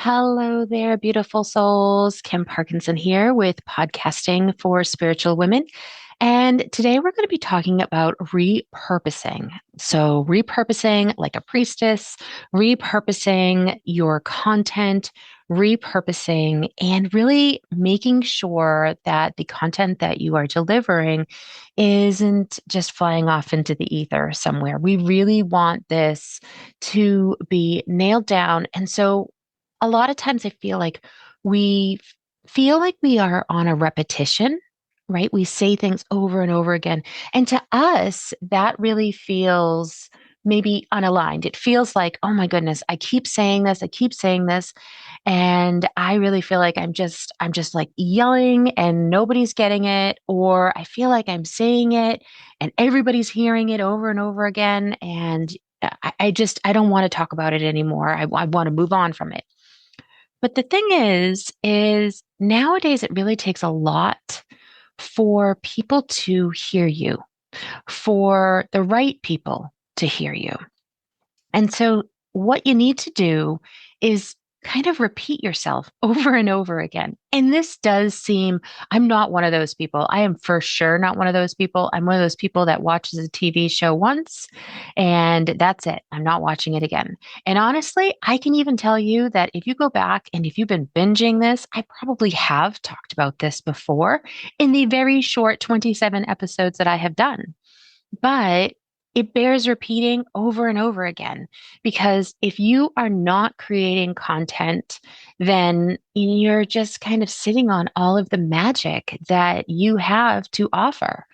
Hello there, beautiful souls. Kim Parkinson here with Podcasting for Spiritual Women. And today we're going to be talking about repurposing. So, repurposing like a priestess, repurposing your content, repurposing, and really making sure that the content that you are delivering isn't just flying off into the ether somewhere. We really want this to be nailed down. And so, a lot of times I we feel like we are on a repetition, right? We say things over and over again. And to us, that really feels maybe unaligned. It feels like, oh my goodness, I keep saying this, I keep saying this. And I really feel like I'm just like yelling and nobody's getting it, or I feel like I'm saying it and everybody's hearing it over and over again. And I don't want to talk about it anymore. I want to move on from it. But the thing is nowadays it really takes a lot for people to hear you, for the right people to hear you. And so what you need to do is kind of repeat yourself over and over again. And this does seem, I'm not one of those people. I am for sure not one of those people. I'm one of those people that watches a TV show once and that's it. I'm not watching it again. And honestly, I can even tell you that if you go back and if you've been binging this, I probably have talked about this before in the very short 27 episodes that I have done. But it bears repeating over and over again because if you are not creating content, then you're just kind of sitting on all of the magic that you have to offer.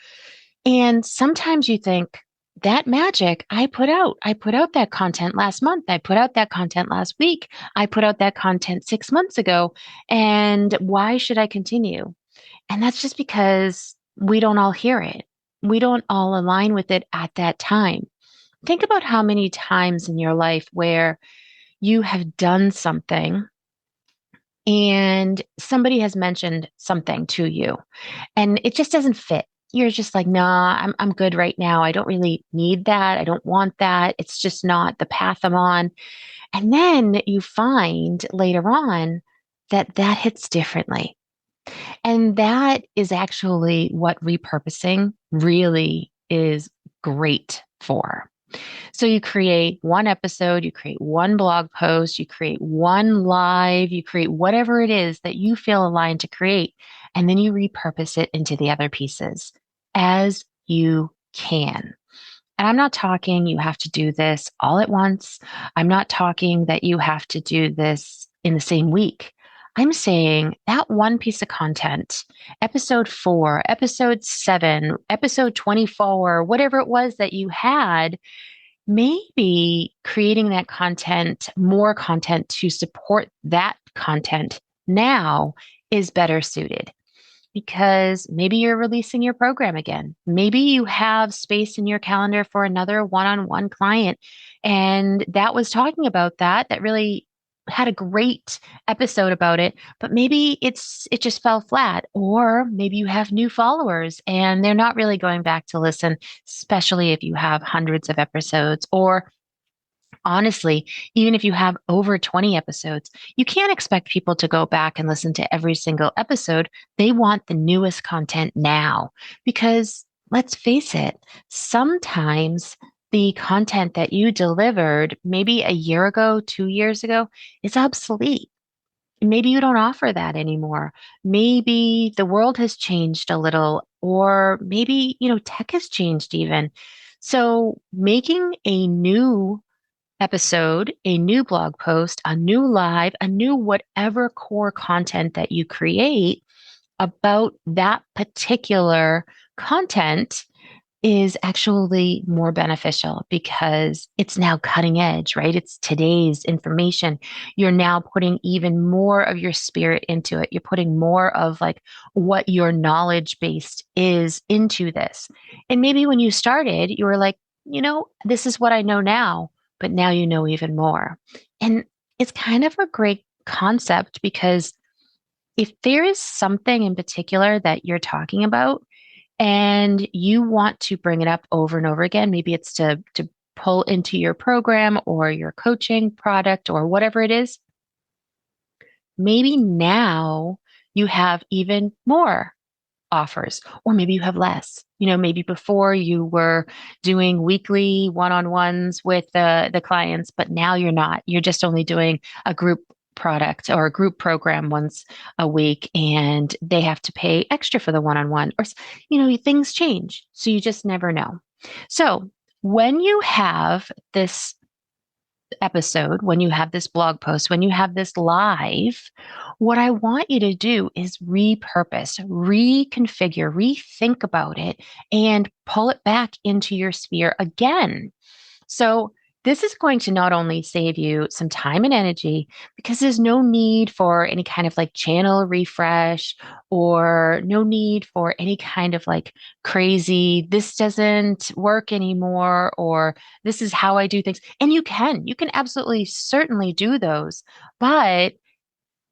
And sometimes you think, that magic I put out that content last month. I put out that content last week. I put out that content 6 months ago. And why should I continue? And that's just because we don't all hear it. We don't all align with it at that time. Think about how many times in your life where you have done something and somebody has mentioned something to you and it just doesn't fit. You're just like, nah, I'm good right now. I don't really need that. I don't want that. It's just not the path I'm on. And then you find later on that that hits differently. And that is actually what repurposing really is great for. So you create one episode, you create one blog post, you create one live, you create whatever it is that you feel aligned to create, and then you repurpose it into the other pieces as you can. And I'm not talking you have to do this all at once. I'm not talking that you have to do this in the same week. I'm saying that one piece of content, episode 4, episode 7, episode 24, whatever it was that you had, maybe creating that content, more content to support that content now is better suited because maybe you're releasing your program again. Maybe you have space in your calendar for another one-on-one client. And that was talking about that really had a great episode about it, but maybe it just fell flat. Or maybe you have new followers and they're not really going back to listen, especially if you have hundreds of episodes. Or honestly, even if you have over 20 episodes, you can't expect people to go back and listen to every single episode. They want the newest content now because let's face it, sometimes the content that you delivered maybe a year ago, 2 years ago, is obsolete. Maybe you don't offer that anymore. Maybe the world has changed a little, or maybe, tech has changed even. So making a new episode, a new blog post, a new live, a new whatever core content that you create about that particular content is actually more beneficial because it's now cutting edge, right? It's today's information. You're now putting even more of your spirit into it. You're putting more of like what your knowledge based is into this. And maybe when you started, you were like, this is what I know now, but now you know even more. And it's kind of a great concept because if there is something in particular that you're talking about, and you want to bring it up over and over again, maybe it's to pull into your program or your coaching product or whatever it is, maybe now you have even more offers, or maybe you have less. Maybe before you were doing weekly one-on-ones with the clients, but now you're not. You're just only doing a group product or a group program once a week, and they have to pay extra for the one-on-one, or things change. So you just never know. So when you have this episode, when you have this blog post, when you have this live, what I want you to do is repurpose, reconfigure, rethink about it, and pull it back into your sphere again. So, this is going to not only save you some time and energy because there's no need for any kind of like channel refresh or no need for any kind of like crazy, this doesn't work anymore, or this is how I do things. And you can absolutely certainly do those. But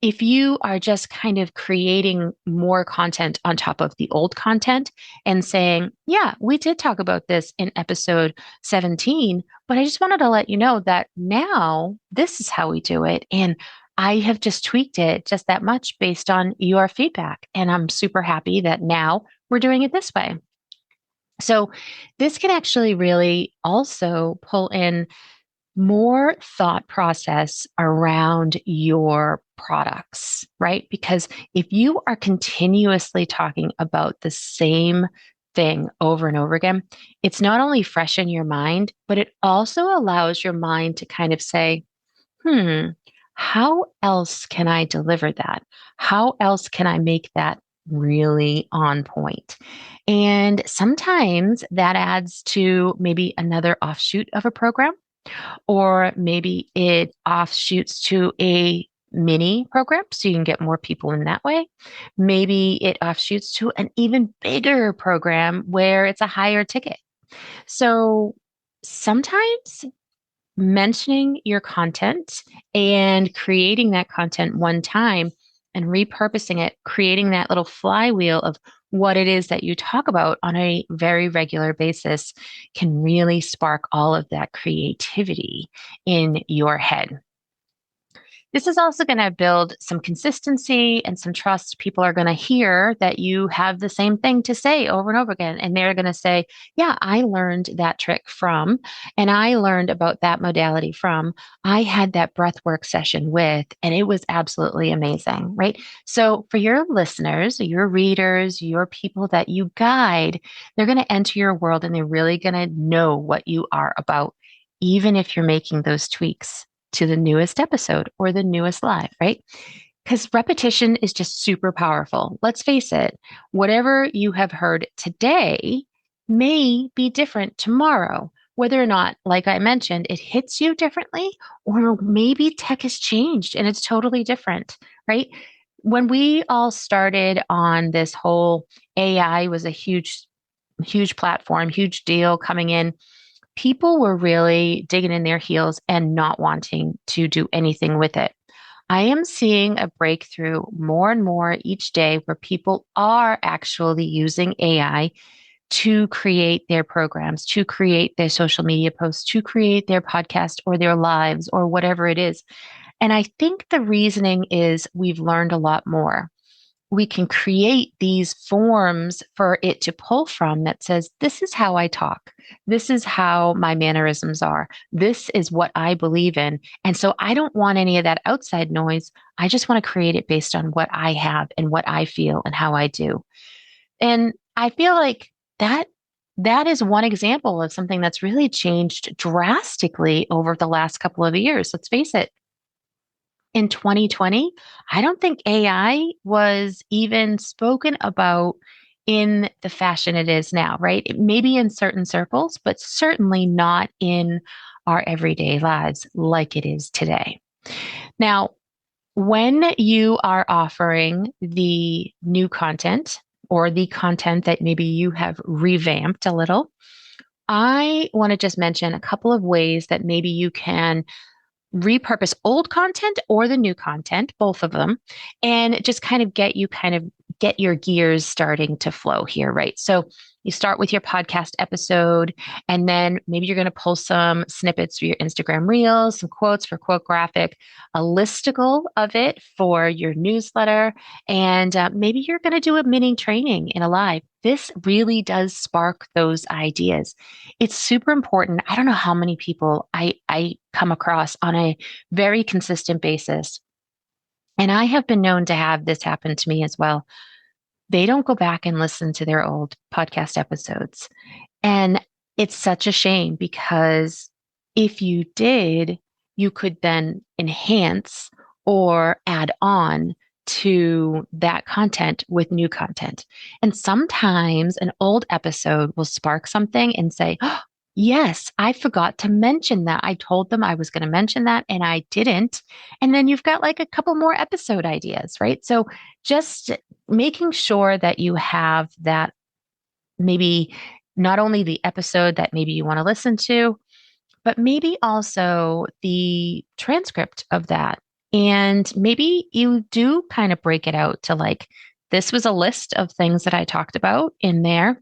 if you are just kind of creating more content on top of the old content and saying, yeah, we did talk about this in episode 17, but I just wanted to let you know that now this is how we do it. And I have just tweaked it just that much based on your feedback. And I'm super happy that now we're doing it this way. So this can actually really also pull in more thought process around your products, right? Because if you are continuously talking about the same thing over and over again, it's not only fresh in your mind, but it also allows your mind to kind of say, how else can I deliver that? How else can I make that really on point? And sometimes that adds to maybe another offshoot of a program, or maybe it offshoots to a mini program so you can get more people in that way. Maybe it offshoots to an even bigger program where it's a higher ticket. So sometimes mentioning your content and creating that content one time and repurposing it, creating that little flywheel of what it is that you talk about on a very regular basis can really spark all of that creativity in your head. This is also going to build some consistency and some trust. People are going to hear that you have the same thing to say over and over again. And they're going to say, yeah, I learned that trick from, and I learned about that modality from, I had that breath work session with, and it was absolutely amazing, right? So for your listeners, your readers, your people that you guide, they're going to enter your world and they're really going to know what you are about, even if you're making those tweaks to the newest episode or the newest live, right? Because repetition is just super powerful. Let's face it, whatever you have heard today may be different tomorrow, whether or not, like I mentioned, it hits you differently, or maybe tech has changed and it's totally different, right? When we all started on this whole AI was a huge platform, huge deal coming in, people were really digging in their heels and not wanting to do anything with it. I am seeing a breakthrough more and more each day where people are actually using AI to create their programs, to create their social media posts, to create their podcast or their lives or whatever it is. And I think the reasoning is we've learned a lot more. We can create these forms for it to pull from that says, this is how I talk. This is how my mannerisms are. This is what I believe in. And so I don't want any of that outside noise. I just want to create it based on what I have and what I feel and how I do. And I feel like that is one example of something that's really changed drastically over the last couple of years. Let's face it, in 2020, I don't think AI was even spoken about in the fashion it is now, right? It may be in certain circles, but certainly not in our everyday lives like it is today. Now, when you are offering the new content or the content that maybe you have revamped a little, I want to just mention a couple of ways that maybe you can repurpose old content or the new content, both of them, and just kind of get your gears starting to flow here, right? So You start with your podcast episode, and then maybe you're going to pull some snippets for your Instagram reels, some quotes for Quote Graphic, a listicle of it for your newsletter, and maybe you're going to do a mini training in a live. This really does spark those ideas. It's super important. I don't know how many people I come across on a very consistent basis. And I have been known to have this happen to me as well. They don't go back and listen to their old podcast episodes. And it's such a shame because if you did, you could then enhance or add on to that content with new content. And sometimes an old episode will spark something and say, oh, yes, I forgot to mention that. I told them I was going to mention that and I didn't. And then you've got like a couple more episode ideas, right? So just making sure that you have that, maybe not only the episode that maybe you want to listen to, but maybe also the transcript of that. And maybe you do kind of break it out to like, this was a list of things that I talked about in there.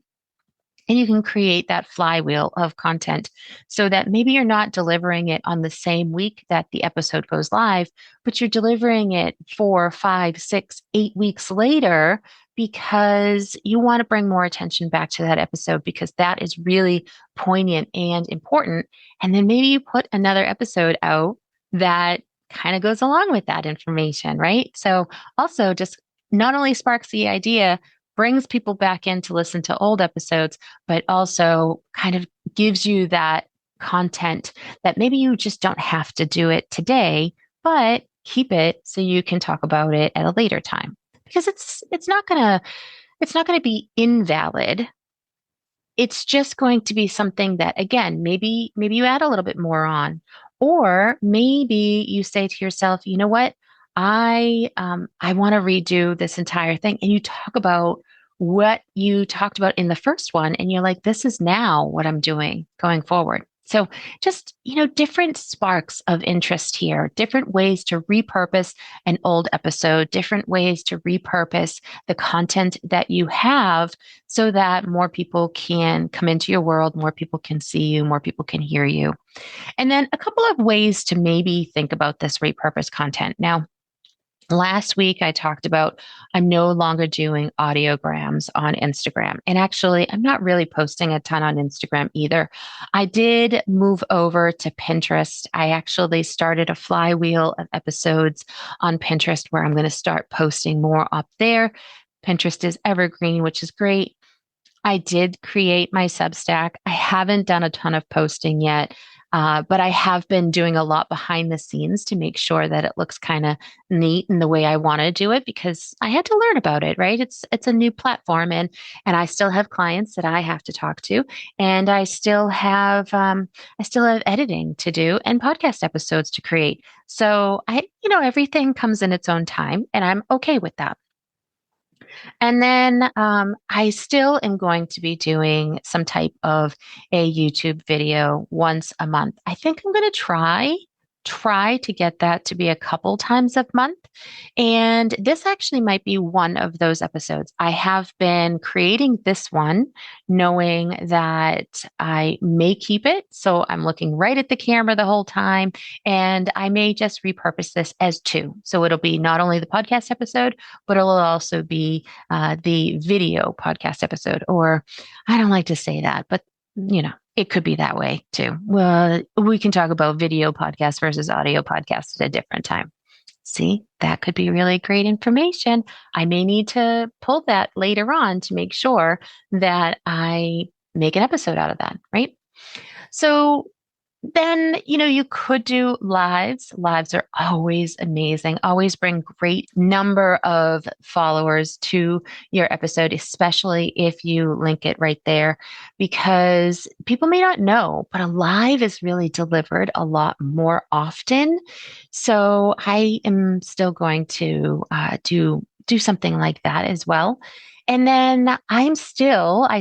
And you can create that flywheel of content so that maybe you're not delivering it on the same week that the episode goes live, but you're delivering it 4, 5, 6, 8 weeks later because you want to bring more attention back to that episode because that is really poignant and important. And then maybe you put another episode out that kind of goes along with that information, right? So also just not only sparks the idea, brings people back in to listen to old episodes, but also kind of gives you that content that maybe you just don't have to do it today, but keep it so you can talk about it at a later time because it's not gonna be invalid. It's just going to be something that, again, maybe you add a little bit more on, or maybe you say to yourself, you know what, I want to redo this entire thing, and you talk about what you talked about in the first one, and you're like, this is now what I'm doing going forward. So just, different sparks of interest here, different ways to repurpose an old episode, different ways to repurpose the content that you have so that more people can come into your world, more people can see you, more people can hear you. And then a couple of ways to maybe think about this repurposed content. Now, last week, I talked about I'm no longer doing audiograms on Instagram. And actually, I'm not really posting a ton on Instagram either. I did move over to Pinterest. I actually started a flywheel of episodes on Pinterest where I'm going to start posting more up there. Pinterest is evergreen, which is great. I did create my Substack. I haven't done a ton of posting yet, but I have been doing a lot behind the scenes to make sure that it looks kind of neat in the way I want to do it because I had to learn about it, right? It's a new platform, and I still have clients that I have to talk to, and I still have editing to do and podcast episodes to create. So everything comes in its own time, and I'm okay with that. And then I still am going to be doing some type of a YouTube video once a month. I think I'm going to try to get that to be a couple times a month. And this actually might be one of those episodes. I have been creating this one knowing that I may keep it. So I'm looking right at the camera the whole time. And I may just repurpose this as two. So it'll be not only the podcast episode, but it'll also be the video podcast episode. Or I don't like to say that, but it could be that way too. Well, we can talk about video podcast versus audio podcast at a different time. See, that could be really great information. I may need to pull that later on to make sure that I make an episode out of that, right? So then, you could do lives. Lives are always amazing, always bring great number of followers to your episode, especially if you link it right there, because people may not know, but a live is really delivered a lot more often. So I am still going to do do something like that as well. And then I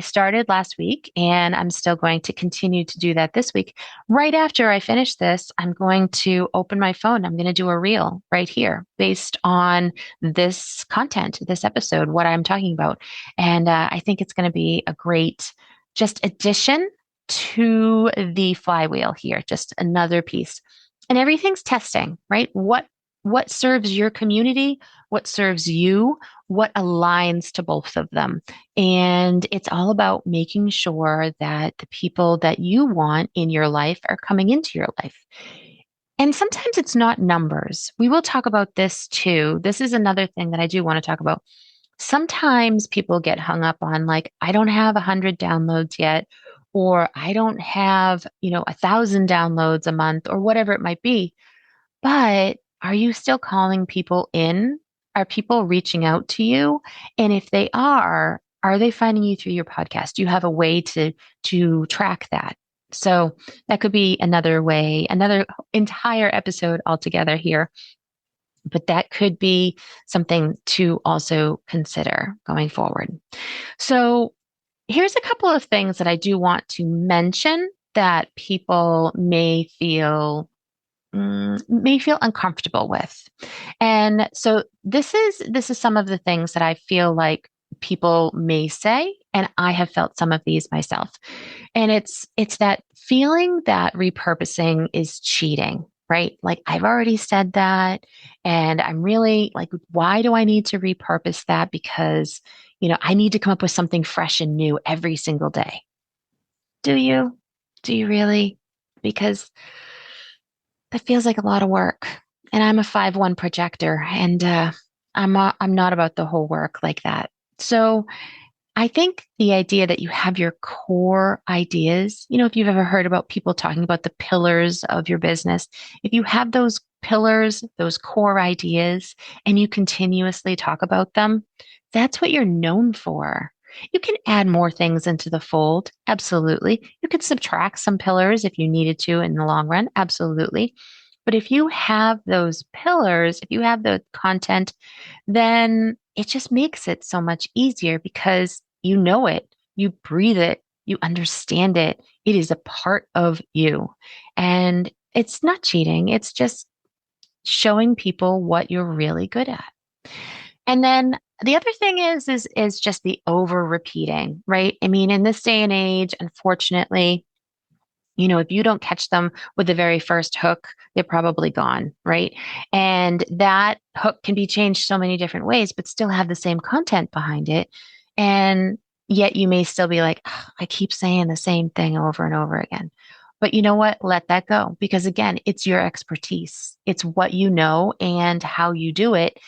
started last week and I'm still going to continue to do that this week. Right after I finish this, I'm going to open my phone. I'm going to do a reel right here based on this content, this episode, what I'm talking about. And I think it's going to be a great just addition to the flywheel here, just another piece. And everything's testing, right? What serves your community? What serves you? What aligns to both of them? And it's all about making sure that the people that you want in your life are coming into your life. And sometimes it's not numbers. We will talk about this too. This is another thing that I do want to talk about. Sometimes people get hung up on like, I don't have 100 downloads yet, or I don't have, 1,000 downloads a month, or whatever it might be. But are you still calling people in? Are people reaching out to you? And if they are they finding you through your podcast? Do you have a way to track that? So that could be another way, another entire episode altogether here. But that could be something to also consider going forward. So here's a couple of things that I do want to mention that people may feel uncomfortable with. And so this is some of the things that I feel like people may say, and I have felt some of these myself. And it's that feeling that repurposing is cheating, right? Like I've already said that, and I'm really like, why do I need to repurpose that? Because, I need to come up with something fresh and new every single day. Do you? Do you really? Because that feels like a lot of work. And I'm a 5-1 projector, and I'm not about the whole work like that. So I think the idea that you have your core ideas, if you've ever heard about people talking about the pillars of your business, if you have those pillars, those core ideas, and you continuously talk about them, that's what you're known for. You can add more things into the fold. Absolutely. You could subtract some pillars if you needed to in the long run. Absolutely. But if you have those pillars, if you have the content, then it just makes it so much easier because you know it, you breathe it, you understand it. It is a part of you. And it's not cheating, it's just showing people what you're really good at. And then the other thing is just the over repeating, right? I mean, in this day and age, unfortunately, if you don't catch them with the very first hook, they're probably gone, right? And that hook can be changed so many different ways, but still have the same content behind it. And yet you may still be like, "Ugh, I keep saying the same thing over and over again." But you know what? Let that go because again, it's your expertise. It's what you know and how you do it.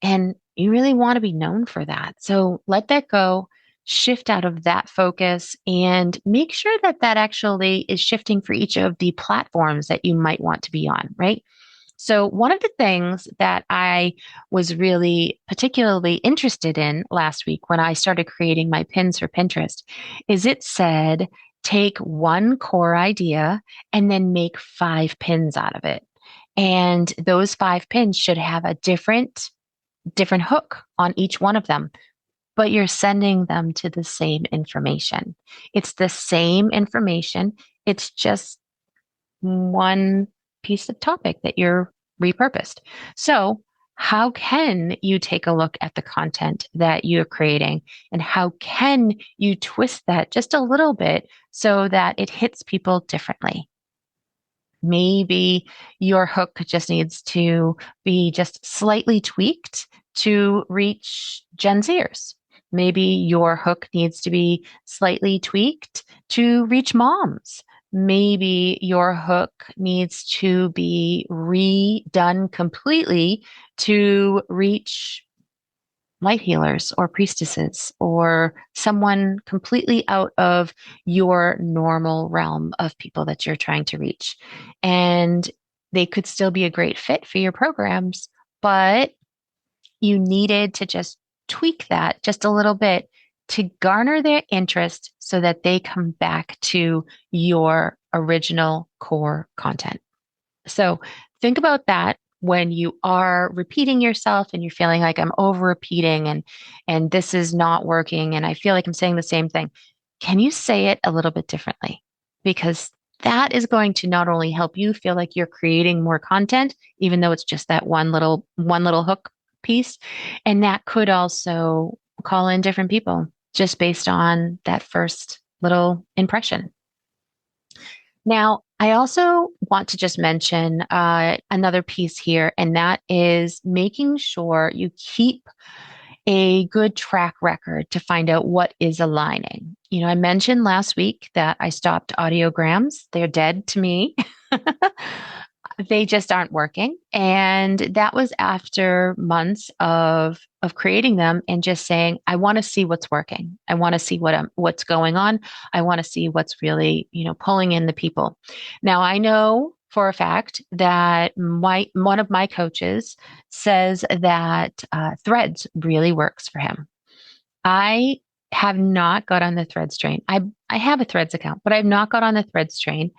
And you really want to be known for that. So let that go, shift out of that focus, and make sure that that actually is shifting for each of the platforms that you might want to be on, right? So, one of the things that I was really particularly interested in last week when I started creating my pins for Pinterest is it said, take one core idea and then make 5 pins out of it. And those 5 pins should have a different hook on each one of them, but you're sending them to the same information. It's the same information. It's just one piece of topic that you're repurposed. So, how can you take a look at the content that you're creating and how can you twist that just a little bit so that it hits people differently? Maybe your hook just needs to be just slightly tweaked to reach Gen Zers. Maybe your hook needs to be slightly tweaked to reach moms. Maybe your hook needs to be redone completely to reach light healers or priestesses or someone completely out of your normal realm of people that you're trying to reach. And they could still be a great fit for your programs, but you needed to just tweak that just a little bit to garner their interest so that they come back to your original core content. So think about that. when you are repeating yourself and you're feeling like I'm over repeating and this is not working and I feel like I'm saying the same thing, can you say it a little bit differently? Because that is going to not only help you feel like you're creating more content, even though it's just that one little hook piece, and that could also call in different people just based on that first little impression. Now, I also want to just mention another piece here, and that is making sure you keep a good track record to find out what is aligning. I mentioned last week that I stopped audiograms. They're dead to me. They just aren't working. And that was after months of creating them and just saying, I want to see what's working. I want to see what's going on. I want to see what's really, pulling in the people. Now I know for a fact that one of my coaches says that Threads really works for him. I have not got on the Threads train. I have a Threads account, but I've not got on the Threads train.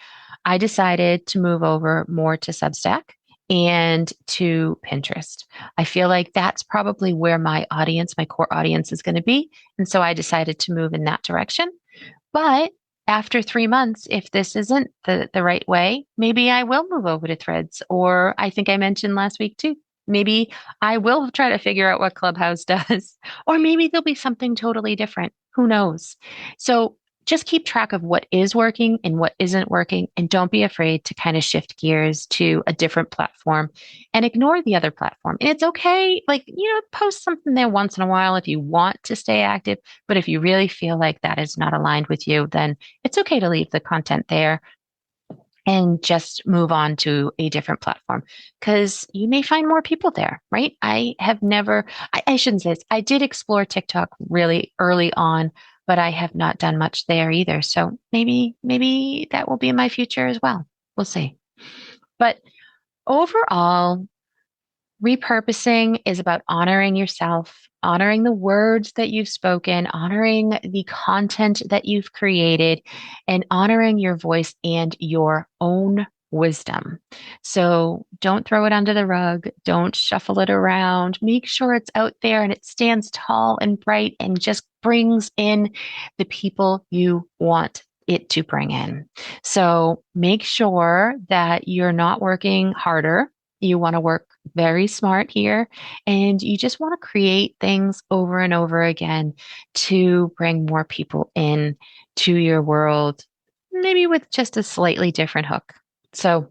I decided to move over more to Substack and to Pinterest. I feel like that's probably where my core audience is going to be. And so I decided to move in that direction. But after 3 months, if this isn't the right way, maybe I will move over to Threads. Or I think I mentioned last week too, maybe I will try to figure out what Clubhouse does. Or maybe there'll be something totally different. Who knows? So just keep track of what is working and what isn't working. And don't be afraid to kind of shift gears to a different platform and ignore the other platform. And it's okay, post something there once in a while if you want to stay active. But if you really feel like that is not aligned with you, then it's okay to leave the content there and just move on to a different platform because you may find more people there, right? I shouldn't say this. I did explore TikTok really early on, but I have not done much there either. So maybe that will be in my future as well. We'll see. But overall, repurposing is about honoring yourself, honoring the words that you've spoken, honoring the content that you've created, and honoring your voice and your own wisdom. So don't throw it under the rug. Don't shuffle it around. Make sure it's out there and it stands tall and bright and just brings in the people you want it to bring in. So make sure that you're not working harder. You want to work very smart here, and you just want to create things over and over again to bring more people in to your world, maybe with just a slightly different hook. So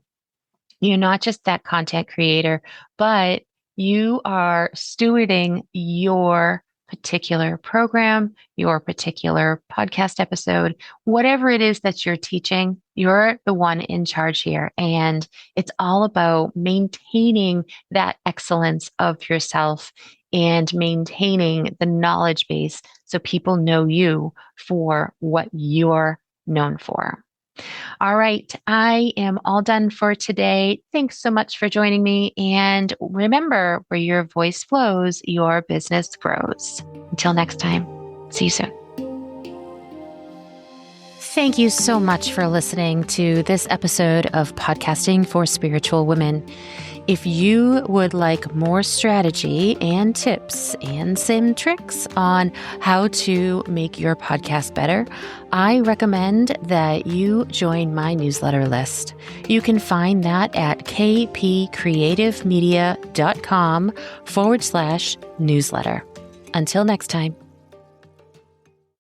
you're not just that content creator, but you are stewarding your particular program, your particular podcast episode, whatever it is that you're teaching, you're the one in charge here. And it's all about maintaining that excellence of yourself and maintaining the knowledge base so people know you for what you're known for. All right, I am all done for today. Thanks so much for joining me. And remember, where your voice flows, your business grows. Until next time, see you soon. Thank you so much for listening to this episode of Podcasting for Spiritual Women. If you would like more strategy and tips and some tricks on how to make your podcast better, I recommend that you join my newsletter list. You can find that at kpcreativemedia.com/newsletter. Until next time.